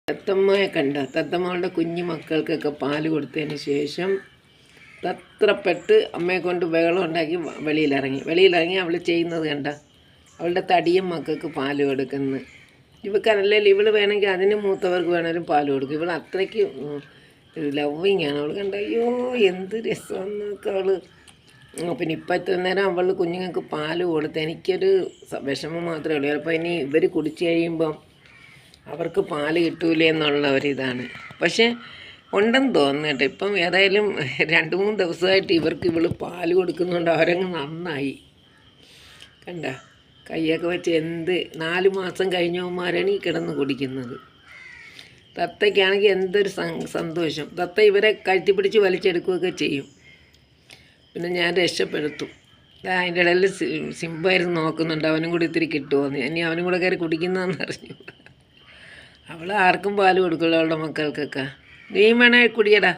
തത്തമ്മയെ കണ്ട തത്തമ്മകളുടെ കുഞ്ഞു മക്കൾക്കൊക്കെ പാല് കൊടുത്തതിന് ശേഷം തത്രപ്പെട്ട് അമ്മയെ കൊണ്ട് ബഹളം ഉണ്ടാക്കി വെളിയിലിറങ്ങി അവൾ ചെയ്യുന്നത് കണ്ട അവളുടെ തടിയും മക്കൾക്ക് പാല് കൊടുക്കുന്നു. ഇവക്കല്ലെങ്കിൽ ഇവൾ വേണമെങ്കിൽ അതിന് മൂത്തവർക്ക് വേണമെങ്കിലും പാല് കൊടുക്കും. ഇവൾ അത്രയ്ക്ക് ലവിങ് ആണ്. അവൾ കണ്ട അയ്യോ എന്ത് രസമെന്നൊക്കെ അവൾ. പിന്നെ ഇപ്പം ഇത്ര നേരം അവൾ കുഞ്ഞുങ്ങൾക്ക് പാല് കൊടുത്ത് എനിക്കൊരു വിഷമം മാത്രമേ ഉള്ളൂ. ചിലപ്പോൾ ഇനി ഇവർ കുടിച്ച് കഴിയുമ്പം അവർക്ക് പാല് കിട്ടൂലേ എന്നുള്ള ഒരിതാണ്. പക്ഷേ ഉണ്ടെന്ന് തോന്നുന്നു കേട്ടോ. ഇപ്പം ഏതായാലും 2-3 ദിവസമായിട്ട് ഇവൾ പാല് കൊടുക്കുന്നുണ്ട്. അവരങ്ങ് നന്നായി കണ്ട. കയ്യൊക്കെ വെച്ച് 4 മാസം കഴിഞ്ഞവന്മാരാണ് ഈ കിടന്ന് കുടിക്കുന്നത്. തത്തയ്ക്കാണെങ്കിൽ എന്തൊരു സന്തോഷം. തത്ത ഇവരെ കഴുത്തിപ്പിടിച്ച് വലിച്ചെടുക്കുകയൊക്കെ ചെയ്യും. പിന്നെ ഞാൻ രക്ഷപ്പെടുത്തും. അതിൻ്റെ ഇടയിൽ സിംബായിരുന്നു നോക്കുന്നുണ്ട് അവനും കൂടി ഇത്തിരി കിട്ടുമോയെന്ന്. ഇനി അവനും കൂടെ കയറി കുടിക്കുന്നതെന്ന് അറിഞ്ഞു. അവൾ ആർക്കും പാല് കൊടുക്കുള്ളൂ അവളുടെ മക്കൾക്കൊക്കെ. നീ വേണേ കുടിയടാ.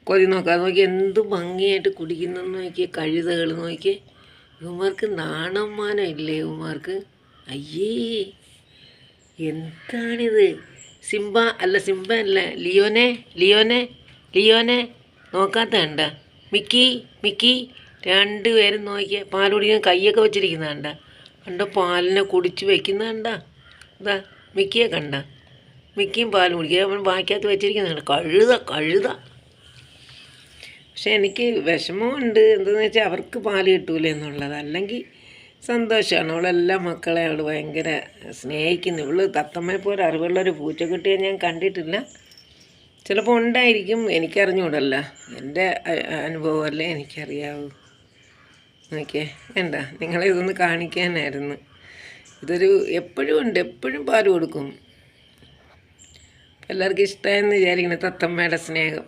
കൊതി നോക്കാം. നോക്കി എന്ത് ഭംഗിയായിട്ട് കുടിക്കുന്നെന്ന് നോക്കിയേ. കഴുതകൾ നോക്കിയേ. ഇവന്മാർക്ക് നാണമ്മാനം ഇല്ലേ ഇവന്മാർക്ക്? അയ്യേ എന്താണിത്? സിംബ അല്ല ലിയോനെ നോക്കാത്ത കണ്ട. മിക്കി 2 പേരും നോക്കിയേ. പാൽ കുടിക്കാൻ കയ്യൊക്കെ വെച്ചിരിക്കുന്ന കണ്ട പാലിനെ കുടിച്ച് വെക്കുന്ന കണ്ട. ഇതാ മിക്കിയെ കണ്ട. മിക്കിയും പാൽ കുടിക്കുക. അവൻ ബാക്കിയകത്ത് വെച്ചിരിക്കുന്നതാണ്. കഴുത. പക്ഷെ എനിക്ക് വിഷമമുണ്ട്. എന്തെന്ന് വെച്ചാൽ അവർക്ക് പാല് കിട്ടൂല എന്നുള്ളത്. അല്ലെങ്കിൽ സന്തോഷമാണ്. അവളെല്ലാ മക്കളെ അവൾ ഭയങ്കര സ്നേഹിക്കുന്നു. ഇവള് തത്തമ്മയെ പോലെ അറിവുള്ളൊരു പൂച്ചക്കുട്ടിയെ ഞാൻ കണ്ടിട്ടില്ല. ചിലപ്പോൾ ഉണ്ടായിരിക്കും, എനിക്കറിഞ്ഞൂടല്ല. എൻ്റെ അനുഭവമല്ലേ എനിക്കറിയാവൂ. നോക്കിയേ വേണ്ട, നിങ്ങളെ ഇതൊന്ന് കാണിക്കാനായിരുന്നു. ഇതൊരു എപ്പോഴും ഉണ്ട്, എപ്പോഴും പാല് കൊടുക്കും. എല്ലാവർക്കും ഇഷ്ടമായെന്ന് വിചാരിക്കണം തത്തമ്മയുടെ സ്നേഹം.